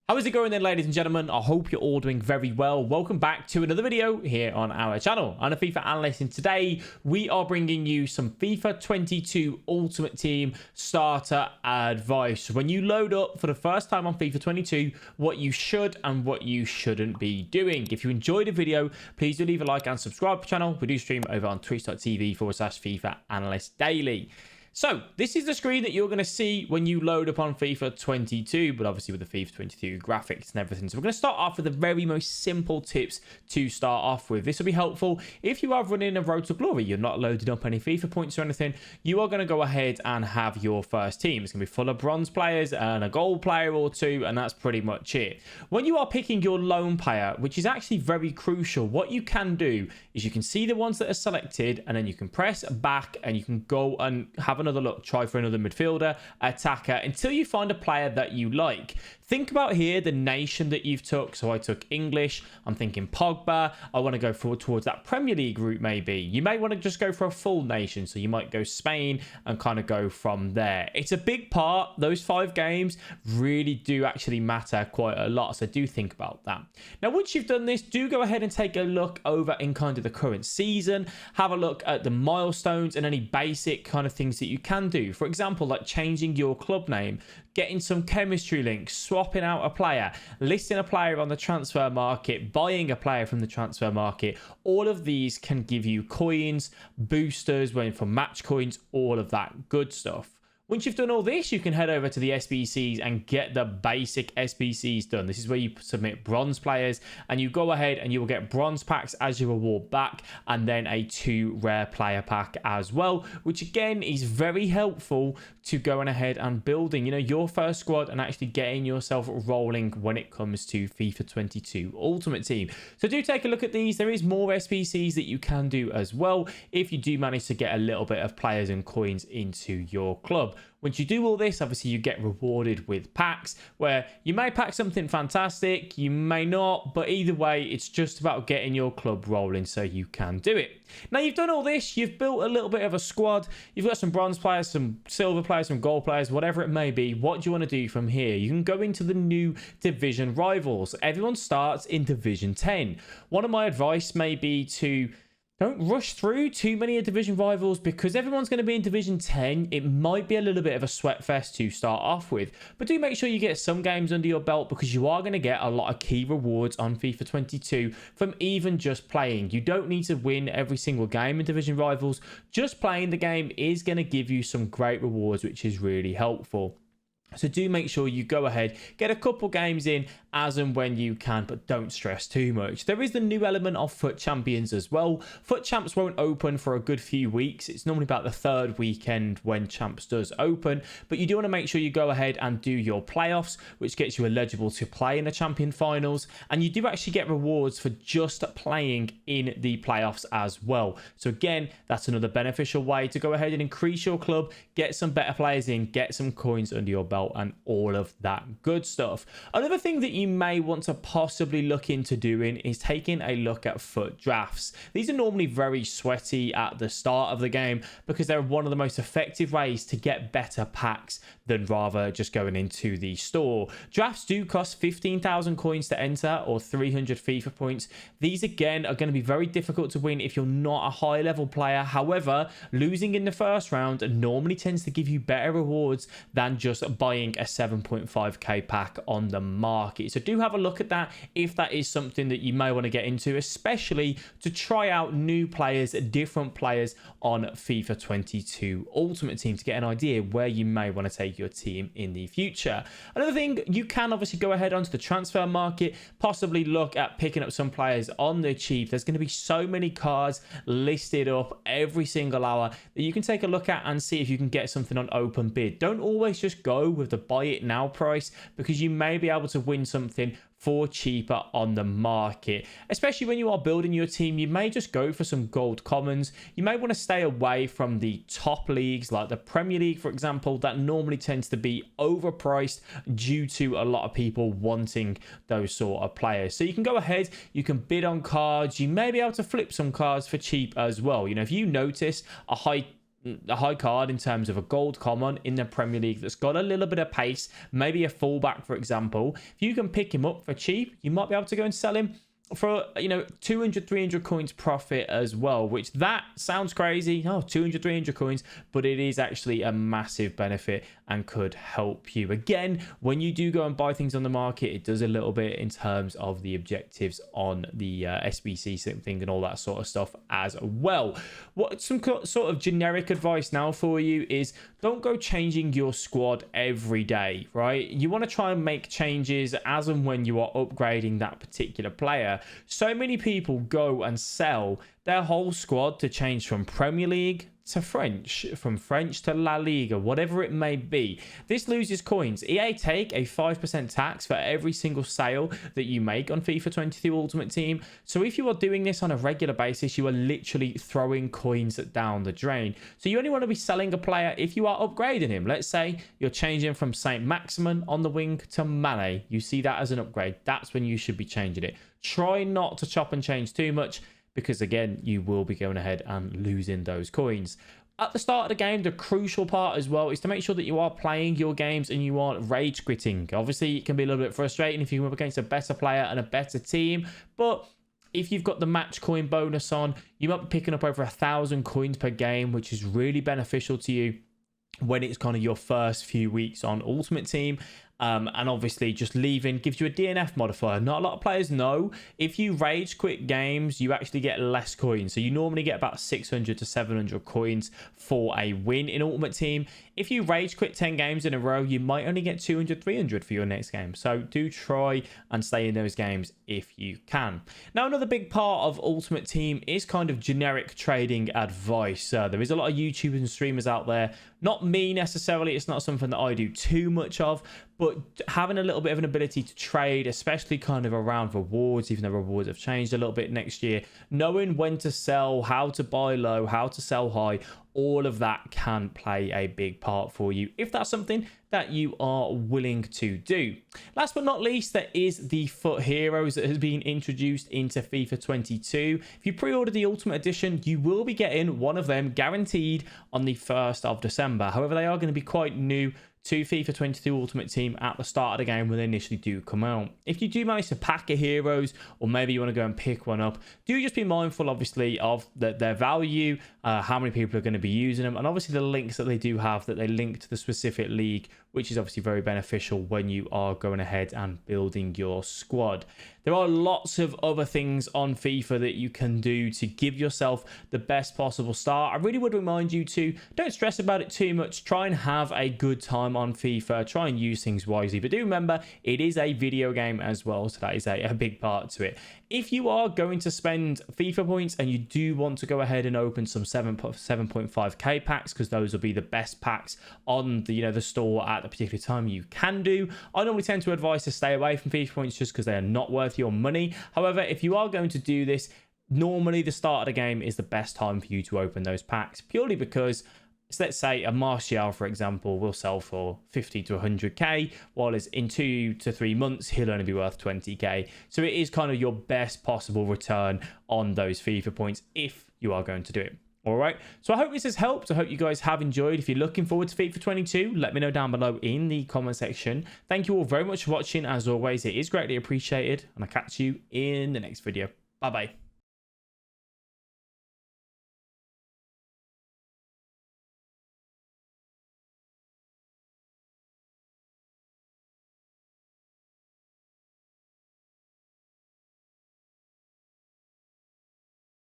How is it going then, ladies and gentlemen? I hope you're all doing very well. Welcome back to another video here on our channel. I'm a FIFA analyst, and today we are bringing you some FIFA 22 Ultimate Team starter advice. When you load up for the first time on FIFA 22, what you should and what you shouldn't be doing. If you enjoyed the video, please do leave a like and subscribe to the channel. We do stream over on twitch.tv/FIFA Analyst Daily. So this is the screen that you're going to see when you load up on FIFA 22, but obviously with the FIFA 22 graphics and everything. So we're going to start off with the very most simple tips to start off with. This will be helpful if you are running a Road to Glory. You're not loading up any FIFA points or anything. You are going to go ahead and have your first team. It's going to be full of bronze players and a gold player or two, and that's pretty much it. When you are picking your lone player, which is actually very crucial, what you can do is you can see the ones that are selected, and then you can press back and you can go and have another look, try for another midfielder, attacker, until you find a player that you like. Think about here the nation that you've took. So I took English. I'm thinking Pogba. I want to go forward towards that Premier League route maybe. You may want to just go for a full nation. So you might go Spain and kind of go from there. It's a big part. Those 5 games really do actually matter quite a lot. So do think about that. Now, once you've done this, do go ahead and take a look over in kind of the current season. Have a look at the milestones and any basic kind of things that you can do. For example, like changing your club name, getting some chemistry links, swapping out a player, listing a player on the transfer market, buying a player from the transfer market. All of these can give you coins, boosters, waiting for match coins, all of that good stuff. Once you've done all this, you can head over to the SBCs and get the basic SBCs done. This is where you submit bronze players, and you go ahead and you will get bronze packs as your reward back, and then a 2 rare player pack as well, which again is very helpful to going ahead and building, you know, your first squad and actually getting yourself rolling when it comes to FIFA 22 Ultimate Team. So do take a look at these. There is more SBCs that you can do as well if you do manage to get a little bit of players and coins into your club. Once you do all this, obviously you get rewarded with packs where you may pack something fantastic, you may not, but either way, it's just about getting your club rolling so you can do it. Now you've done all this, you've built a little bit of a squad, you've got some bronze players, some silver players, some gold players, whatever it may be. What do you want to do from here? You can go into the new division rivals. Everyone starts in Division 10. One of my advice may be to don't rush through too many division rivals, because everyone's going to be in Division 10. It might be a little bit of a sweat fest to start off with, but do make sure you get some games under your belt, because you are going to get a lot of key rewards on FIFA 22 from even just playing. You don't need to win every single game in division rivals. Just playing the game is going to give you some great rewards, which is really helpful. So do make sure you go ahead, get a couple games in as and when you can, but don't stress too much. There is the new element of FUT Champions as well. FUT Champs won't open for a good few weeks. It's normally about the 3rd weekend when Champs does open, but you do want to make sure you go ahead and do your playoffs, which gets you eligible to play in the champion finals. And you do actually get rewards for just playing in the playoffs as well. So again, that's another beneficial way to go ahead and increase your club, get some better players in, get some coins under your belt, and all of that good stuff. Another thing that you may want to possibly look into doing is taking a look at FUT drafts. These are normally very sweaty at the start of the game because they're one of the most effective ways to get better packs than rather just going into the store. Drafts do cost 15,000 coins to enter, or 300 FIFA points. These again are going to be very difficult to win if you're not a high level player. However, losing in the first round normally tends to give you better rewards than just buying a 7.5k pack on the market. So do have a look at that if that is something that you may want to get into, especially to try out new players, different players on FIFA 22 Ultimate Team, to get an idea where you may want to take your team in the future. Another thing, you can obviously go ahead onto the transfer market, possibly look at picking up some players on the cheap. There's going to be so many cards listed up every single hour that you can take a look at and see if you can get something on open bid. Don't always just go with the buy it now price, because you may be able to win something for cheaper on the market. Especially when you are building your team, you may just go for some gold commons. You may want to stay away from the top leagues like the Premier League, for example, that normally tends to be overpriced due to a lot of people wanting those sort of players. So you can go ahead, you can bid on cards, you may be able to flip some cards for cheap as well. You know, if you notice a high a high card in terms of a gold common in the Premier League that's got a little bit of pace, maybe a fullback, for example, if you can pick him up for cheap, you might be able to go and sell him for 200 300 coins profit as well, which that sounds crazy. 200 300 coins, but it is actually a massive benefit and could help you. Again, when you do go and buy things on the market, it does a little bit in terms of the objectives on the SBC thing and all that sort of stuff as well. What some sort of generic advice now for you is, don't go changing your squad every day, right? You want to try and make changes as and when you are upgrading that particular player. So many people go and sell their whole squad to change from Premier League to French, from French to La Liga, whatever it may be. This loses coins. EA take a 5% tax for every single sale that you make on FIFA 22 Ultimate Team. So if you are doing this on a regular basis, you are literally throwing coins down the drain. So you only want to be selling a player if you are upgrading him. Let's say you're changing from Saint Maximin on the wing to Mane. You see that as an upgrade. That's when you should be changing it. Try not to chop and change too much, because again, you will be going ahead and losing those coins. At the start of the game, the crucial part as well is to make sure that you are playing your games and you aren't rage quitting. Obviously, it can be a little bit frustrating if you come up against a better player and a better team, but if you've got the match coin bonus on, you might be picking up over 1,000 coins per game, which is really beneficial to you when it's kind of your first few weeks on Ultimate Team. And obviously just leaving gives you a DNF modifier. Not a lot of players know if you rage quit games, you actually get less coins. So you normally get about 600 to 700 coins for a win in Ultimate Team. If you rage quit 10 games in a row, you might only get 200, 300 for your next game. So do try and stay in those games if you can. Now, another big part of Ultimate Team is kind of generic trading advice. There is a lot of YouTubers and streamers out there. Not me necessarily. It's not something that I do too much of, but having a little bit of an ability to trade, especially kind of around rewards, even though rewards have changed a little bit next year, knowing when to sell, how to buy low, how to sell high, all of that can play a big part for you if that's something that you are willing to do. Last but not least, there is the FUT Heroes that has been introduced into FIFA 22. If you pre-order the Ultimate Edition, you will be getting one of them guaranteed on the 1st of December. However, they are going to be quite new to FIFA 22 Ultimate Team at the start of the game when they initially do come out. If you do manage to pack a Heroes, or maybe you want to go and pick one up, do just be mindful, obviously, of their value, how many people are going to be using them, and obviously the links that they do have that they link to the specific league, which is obviously very beneficial when you are going ahead and building your squad. There are lots of other things on FIFA that you can do to give yourself the best possible start. I really would remind you to don't stress about it too much. Try and have a good time on FIFA. Try and use things wisely. But do remember, it is a video game as well, so that is a big part to it. If you are going to spend FIFA points and you do want to go ahead and open some 7.5k packs, because those will be the best packs on the store at the particular time, you can do. I normally tend to advise to stay away from FIFA points just because they are not worth your money. However, if you are going to do this, normally the start of the game is the best time for you to open those packs, purely because, so let's say a Martial, for example, will sell for 50 to 100k, while in 2 to 3 months, he'll only be worth 20k. So it is kind of your best possible return on those FIFA points if you are going to do it. All right, so I hope this has helped. I hope you guys have enjoyed. If you're looking forward to FIFA 22, let me know down below in the comment section. Thank you all very much for watching. As always, it is greatly appreciated, and I'll catch you in the next video. Bye-bye.